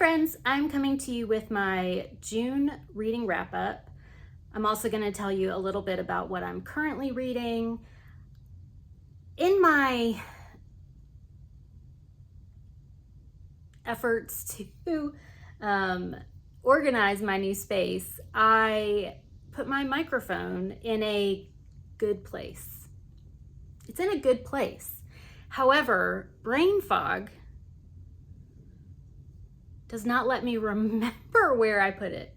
friends, I'm coming to you with my June reading wrap up. I'm also going to tell you a little bit about what I'm currently reading. In my efforts to organize my new space, I put my microphone in a good place. It's in a good place. However, brain fog does not let me remember where I put it.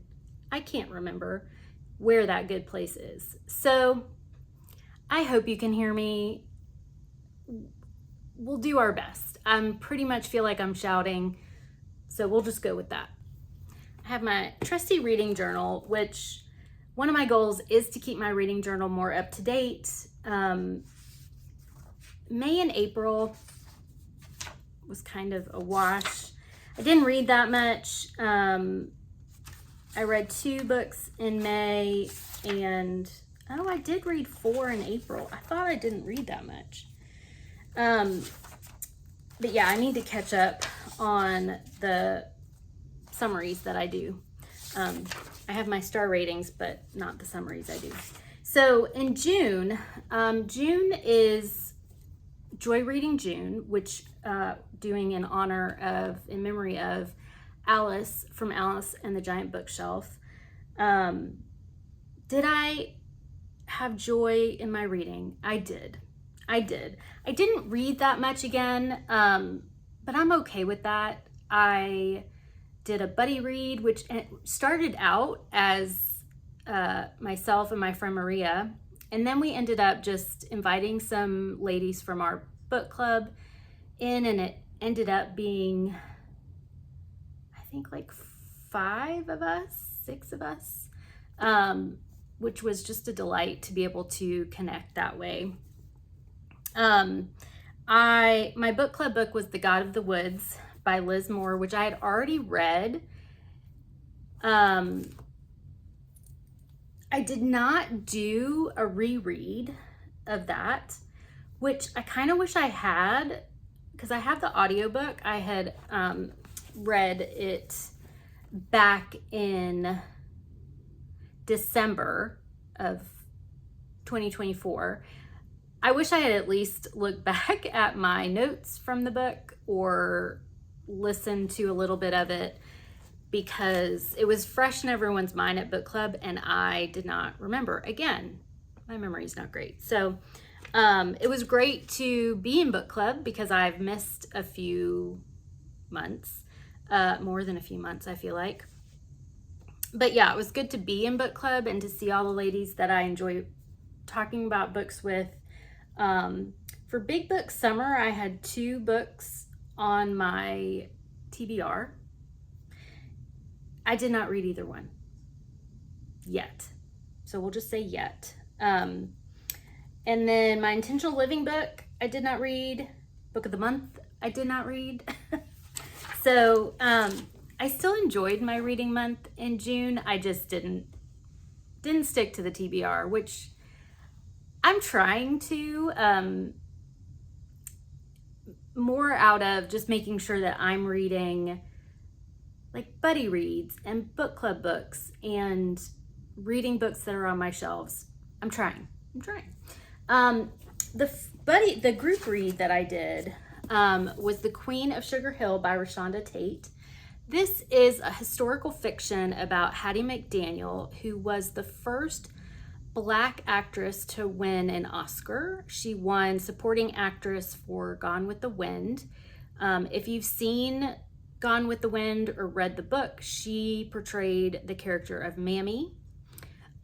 I can't remember where that good place is. So I hope you can hear me. We'll do our best. I pretty much feel like I'm shouting, so we'll just go with that. I have my trusty reading journal, which one of my goals is to keep my reading journal more up to date. May and April was kind of a wash. I didn't read that much. I read 2 books in May and, oh, I did read 4 in April. I thought I didn't read that much. But yeah, I need to catch up on the summaries that I do. I have my star ratings, but not the summaries I do. So in June, June is Joy Reading June, which doing in memory of Alice from Alice and the Giant Bookshelf. Did I have joy in my reading? I did. I didn't read that much again, but I'm okay with that. I did a buddy read, which started out as myself and my friend Maria, and then we ended up just inviting some ladies from our book club in, and it ended up being, I think, like 5 of us, 6 of us, which was just a delight to be able to connect that way. My book club book was The God of the Woods by Liz Moore, which I had already read. I did not do a reread of that, which I kind of wish I had, because I have the audiobook. I had read it back in December of 2024. I wish I had at least looked back at my notes from the book or listened to a little bit of it, because it was fresh in everyone's mind at book club and I did not remember. Again, my memory is not great. So it was great to be in book club because I've missed a few months, more than a few months, I feel like. But yeah, it was good to be in book club and to see all the ladies that I enjoy talking about books with. For Big Book Summer, I had 2 books on my TBR. I did not read either one yet. So we'll just say yet. And then my Intentional Living book, I did not read. Book of the Month, I did not read. So I still enjoyed my reading month in June. I just didn't stick to the TBR, which I'm trying to, more out of just making sure that I'm reading like buddy reads and book club books and reading books that are on my shelves. I'm trying. The group read that I did was The Queen of Sugar Hill by Rashonda Tate. This is a historical fiction about Hattie McDaniel, who was the first Black actress to win an Oscar. She won supporting actress for Gone with the Wind. If you've seen Gone with the Wind or read the book, she portrayed the character of Mammy.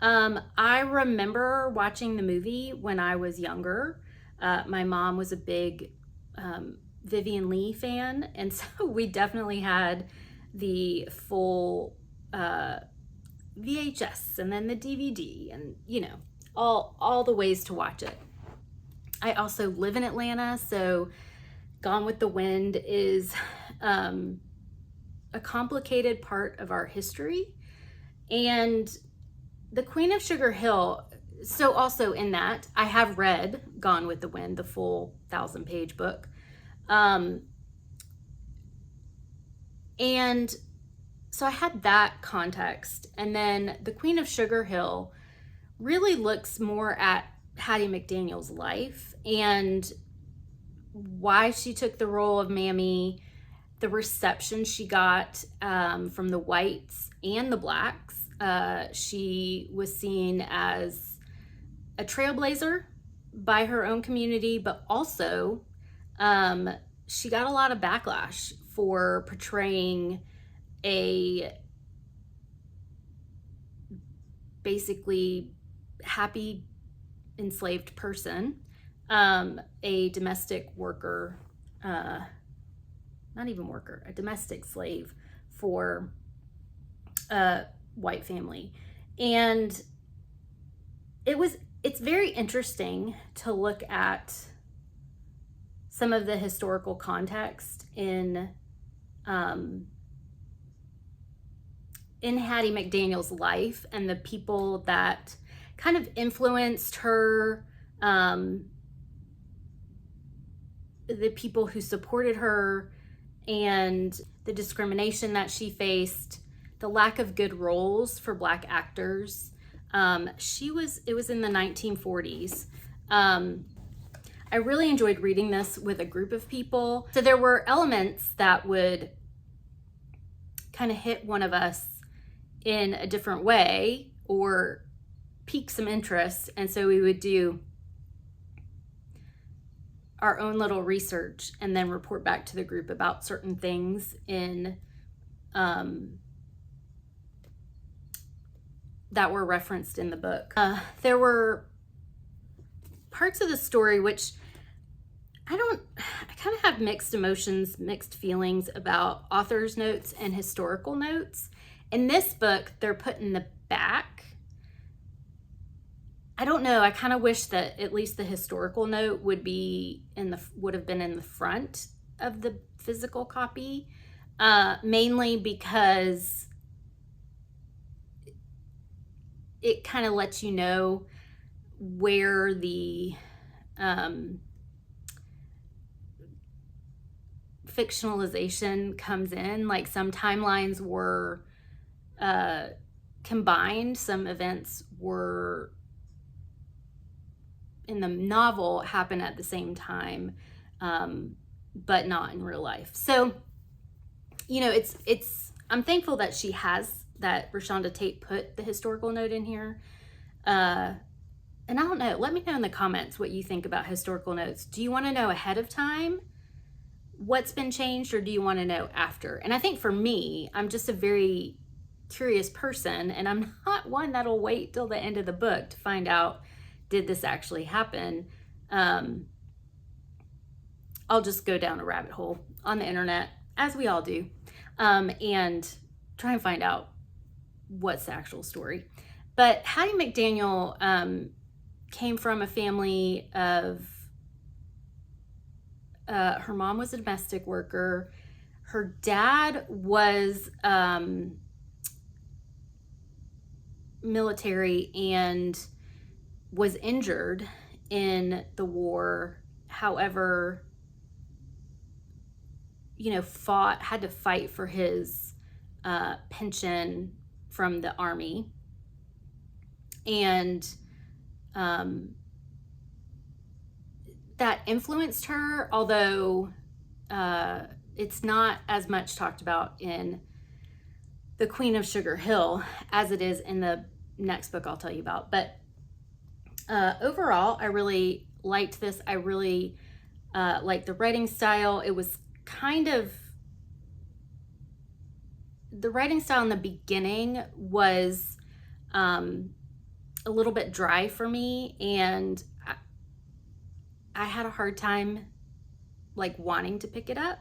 I remember watching the movie when I was younger. My mom was a big Vivian Leigh fan, and so we definitely had the full VHS and then the DVD and, all the ways to watch it. I also live in Atlanta, so Gone with the Wind is a complicated part of our history. And The Queen of Sugar Hill, so also in that, I have read Gone with the Wind, the full 1,000-page book. And so I had that context. And then The Queen of Sugar Hill really looks more at Hattie McDaniel's life and why she took the role of Mammy, the reception she got from the whites and the blacks. She was seen as a trailblazer by her own community, but also she got a lot of backlash for portraying a basically happy enslaved person, a domestic worker, not even worker, a domestic slave for a white family. And it's very interesting to look at some of the historical context in Hattie McDaniel's life and the people that kind of influenced her, the people who supported her, and the discrimination that she faced, the lack of good roles for Black actors. It was in the 1940s. I really enjoyed reading this with a group of people. So there were elements that would kind of hit one of us in a different way or pique some interest. And so we would do our own little research and then report back to the group about certain things in that were referenced in the book. There were parts of the story which I kind of have mixed emotions, mixed feelings about author's notes and historical notes. In this book, they're put in the back. I don't know. I kind of wish that at least the historical note would have been in the front of the physical copy, mainly because it kind of lets you know where the fictionalization comes in. Like some timelines were combined, some events were in the novel happen at the same time, but not in real life. So, I'm thankful that that Rashonda Tate put the historical note in here. And I don't know, let me know in the comments what you think about historical notes. Do you want to know ahead of time what's been changed, or do you want to know after? And I think for me, I'm just a very curious person, and I'm not one that'll wait till the end of the book to find out, did this actually happen? I'll just go down a rabbit hole on the internet, as we all do, and try and find out what's the actual story. But Hattie McDaniel came from a family of, her mom was a domestic worker. Her dad was military and was injured in the war. However, had to fight for his pension from the army. And that influenced her, although it's not as much talked about in The Queen of Sugar Hill as it is in the next book I'll tell you about. But overall, I really liked this. I really liked the writing style. It was kind of, the writing style in the beginning was a little bit dry for me, and I had a hard time wanting to pick it up.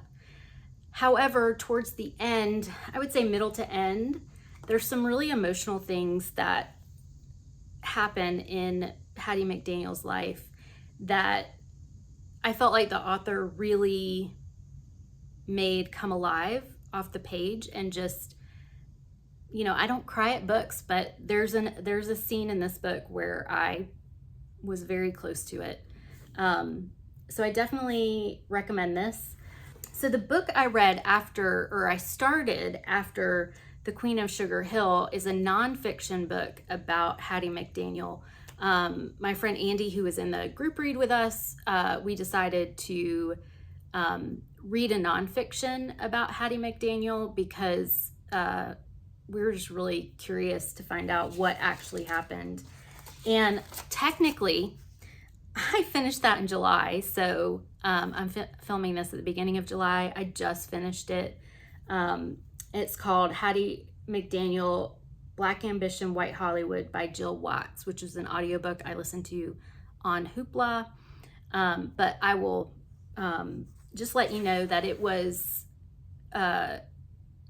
However, towards the end, I would say middle to end, there's some really emotional things that happen in Hattie McDaniel's life that I felt like the author really made come alive off the page. And just, I don't cry at books, but there's a scene in this book where I was very close to it. So I definitely recommend this. So the book I read after, or I started after The Queen of Sugar Hill, is a nonfiction book about Hattie McDaniel. My friend Andy, who was in the group read with us, we decided to read a nonfiction about Hattie McDaniel because we were just really curious to find out what actually happened. And technically, I finished that in July, so I'm filming this at the beginning of July. I just finished it. It's called Hattie McDaniel, Black Ambition, White Hollywood by Jill Watts, which is an audiobook I listened to on Hoopla. But I will just let you know that it was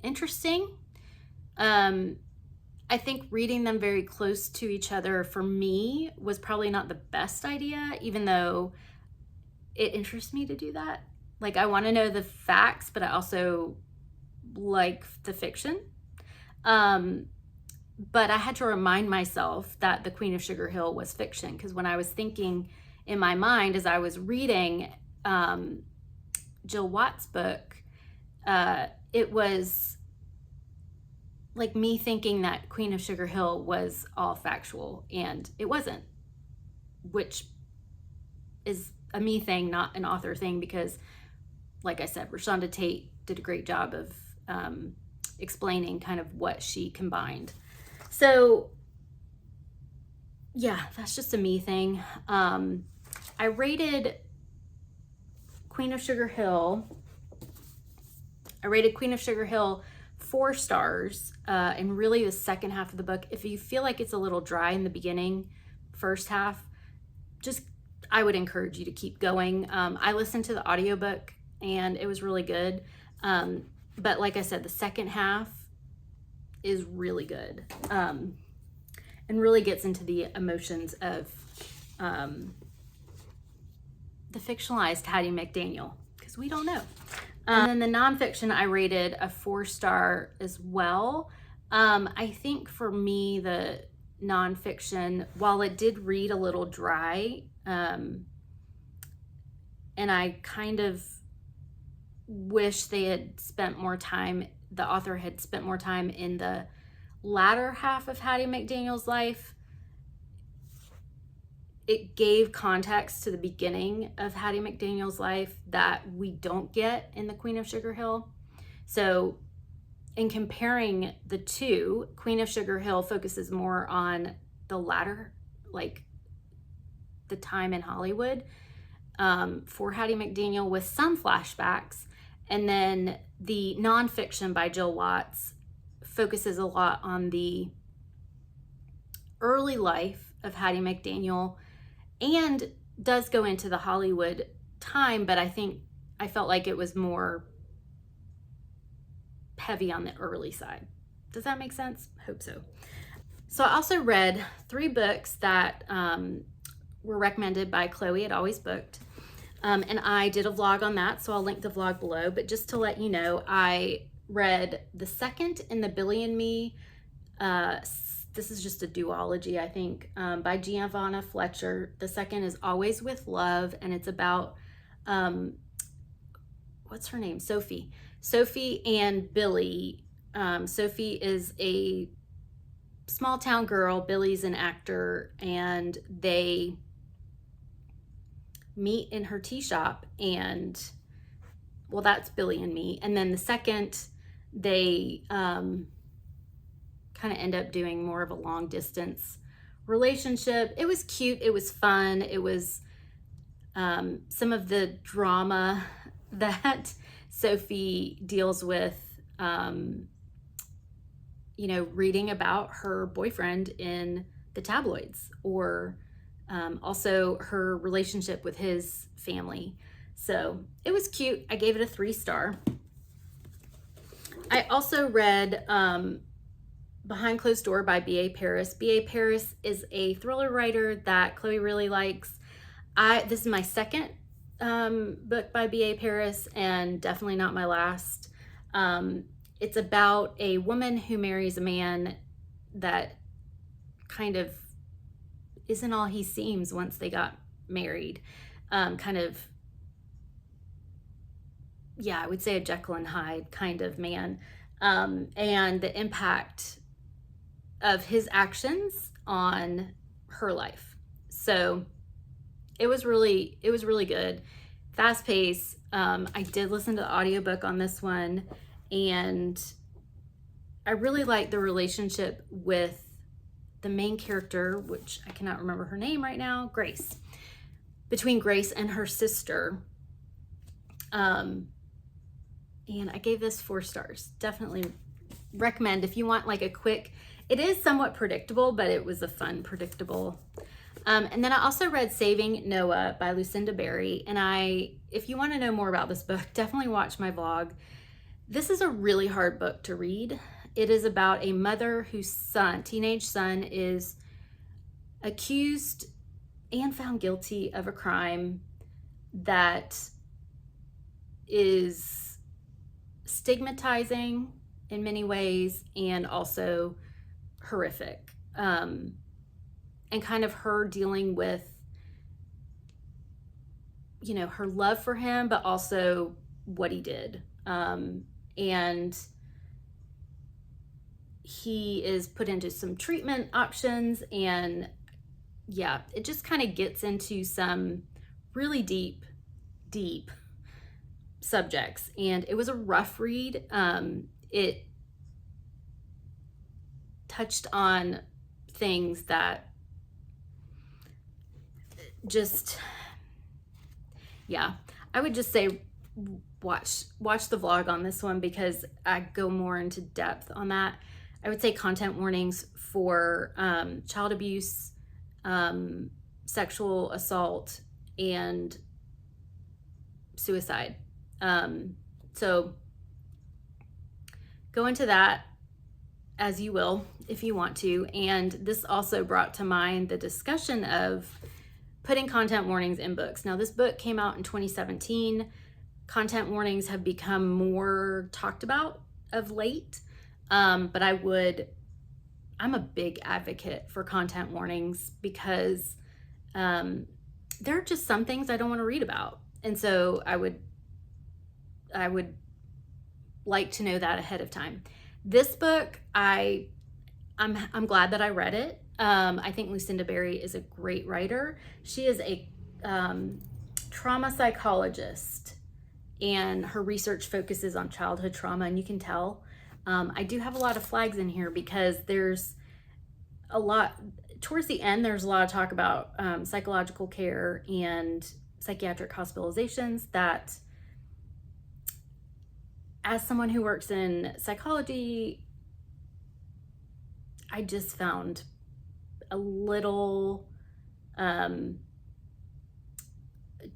interesting. I think reading them very close to each other for me was probably not the best idea, even though it interests me to do that. Like, I want to know the facts, but I also like the fiction. But I had to remind myself that The Queen of Sugar Hill was fiction, because when I was thinking in my mind as I was reading Jill Watts' book, it was like me thinking that Queen of Sugar Hill was all factual, and it wasn't, which is a me thing, not an author thing, because like I said, Rashonda Tate did a great job of explaining kind of what she combined. So yeah, that's just a me thing. I rated Queen of Sugar Hill 4 stars, and really the second half of the book. If you feel like it's a little dry in the beginning, first half, I would encourage you to keep going. I listened to the audiobook and it was really good. But like I said, the second half is really good, and really gets into the emotions of the fictionalized Hattie McDaniel, because we don't know. And then the nonfiction, I rated a 4-star as well. I think for me, the nonfiction, while it did read a little dry, and I kind of wish they had spent more time, the author had spent more time in the latter half of Hattie McDaniel's life. It gave context to the beginning of Hattie McDaniel's life that we don't get in The Queen of Sugar Hill. So in comparing the two, Queen of Sugar Hill focuses more on the latter, like the time in Hollywood for Hattie McDaniel, with some flashbacks. And then the nonfiction by Jill Watts focuses a lot on the early life of Hattie McDaniel, and does go into the Hollywood time, but I felt like it was more heavy on the early side. Does that make sense? Hope so. So I also read 3 books that were recommended by Chloe at Always Booked. And I did a vlog on that, so I'll link the vlog below. But just to let you know, I read the second in the Billy and Me, this is just a duology, I think, by Giovanna Fletcher. The second is Always with Love, and it's about, what's her name? Sophie and Billy. Sophie is a small town girl, Billy's an actor, and they meet in her tea shop, and well, that's Billy and Me. And then the second, they kind of end up doing more of a long distance relationship. It was cute, it was fun, it was some of the drama that Sophie deals with, reading about her boyfriend in the tabloids, or also her relationship with his family. So it was cute. I gave it a 3-star. I also read Behind Closed Door by B.A. Paris. B.A. Paris is a thriller writer that Chloe really likes. This is my second book by B.A. Paris, and definitely not my last. It's about a woman who marries a man that kind of isn't all he seems once they got married. Kind of I would say a Jekyll and Hyde kind of man, and the impact of his actions on her life. So it was really good, fast paced. I did listen to the audiobook on this one, and I really liked the relationship with the main character, which I cannot remember her name right now, Grace, between Grace and her sister. And I gave this 4 stars. Definitely recommend if you want like a quick, it is somewhat predictable, but it was a fun, predictable. And then I also read Saving Noah by Lucinda Berry. And if you want to know more about this book, definitely watch my vlog. This is a really hard book to read. It is about a mother whose teenage son is accused and found guilty of a crime that is stigmatizing in many ways and also horrific. And kind of her dealing with, her love for him, but also what he did. And he is put into some treatment options, and it just kind of gets into some really deep subjects, and it was a rough read. It touched on things that just, I would just say watch the vlog on this one, because I go more into depth on that. I would say content warnings for child abuse, sexual assault, and suicide. So go into that as you will if you want to. And this also brought to mind the discussion of putting content warnings in books. Now, this book came out in 2017. Content warnings have become more talked about of late. But I'm a big advocate for content warnings, because there are just some things I don't want to read about. And so I would like to know that ahead of time. This book, I'm glad that I read it. I think Lucinda Berry is a great writer. She is a trauma psychologist, and her research focuses on childhood trauma, and you can tell. I do have a lot of flags in here, because there's a lot, towards the end, there's a lot of talk about psychological care and psychiatric hospitalizations that, as someone who works in psychology, I just found a little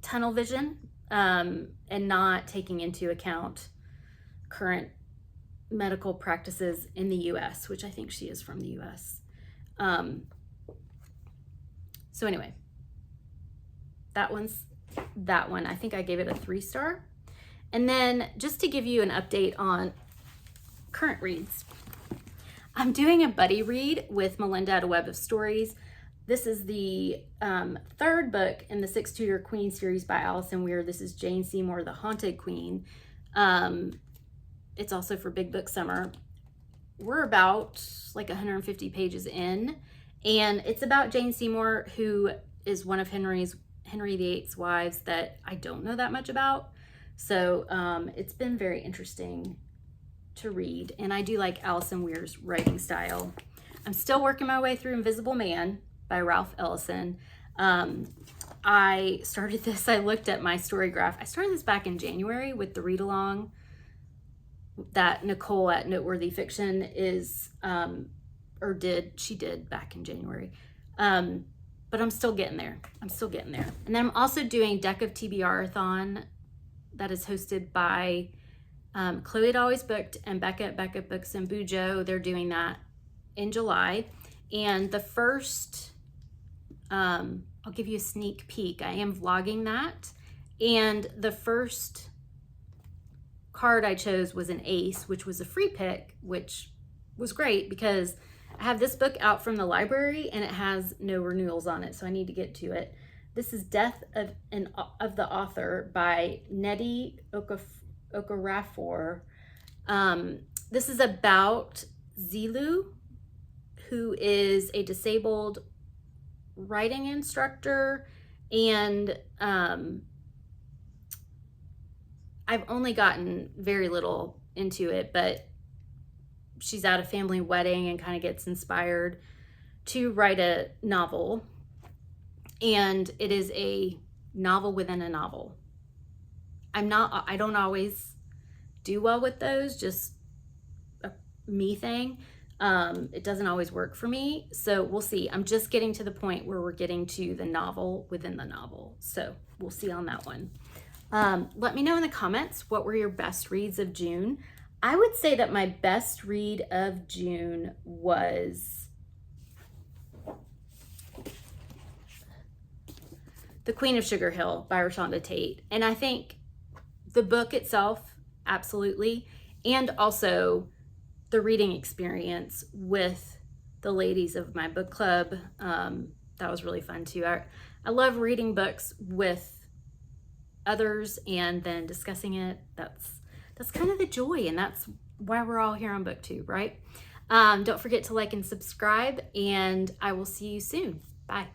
tunnel vision, and not taking into account current medical practices in the US, which I think she is from the US. So anyway, that one. I think I gave it a 3-star. And then just to give you an update on current reads, I'm doing a buddy read with Melinda at A Web of Stories. This is the 3rd book in the 6 Tudor Queen series by Alison Weir. This is Jane Seymour, the Haunted Queen. It's also for Big Book Summer. We're about like 150 pages in, and it's about Jane Seymour, who is one of Henry VIII's wives that I don't know that much about. So it's been very interesting to read, and I do like Alison Weir's writing style. I'm still working my way through Invisible Man by Ralph Ellison. I started this, I looked at my story graph. I started this back in January with the read along that Nicole at Noteworthy Fiction is, she did back in January. But I'm still getting there. And then I'm also doing Deck of TBR-a-thon that is hosted by Chloe at Always Booked and Becca at Becca Books and Bujo. They're doing that in July. And the first, I'll give you a sneak peek. I am vlogging that. And the first card I chose was an ace, which was a free pick, which was great because I have this book out from the library and it has no renewals on it, so I need to get to it. This is Death of the Author by Nnedi Okafor. This is about Zilu, who is a disabled writing instructor, and I've only gotten very little into it, but she's at a family wedding and kind of gets inspired to write a novel, and it is a novel within a novel. I don't always do well with those, just a me thing. It doesn't always work for me, so we'll see. I'm just getting to the point where we're getting to the novel within the novel, so we'll see on that one. Let me know in the comments, what were your best reads of June? I would say that my best read of June was The Queen of Sugar Hill by Rashonda Tate. And I think the book itself, absolutely, and also the reading experience with the ladies of my book club, that was really fun too. I love reading books with others and then discussing it. That's kind of the joy, and that's why we're all here on BookTube, right? Don't forget to like and subscribe, and I will see you soon. Bye.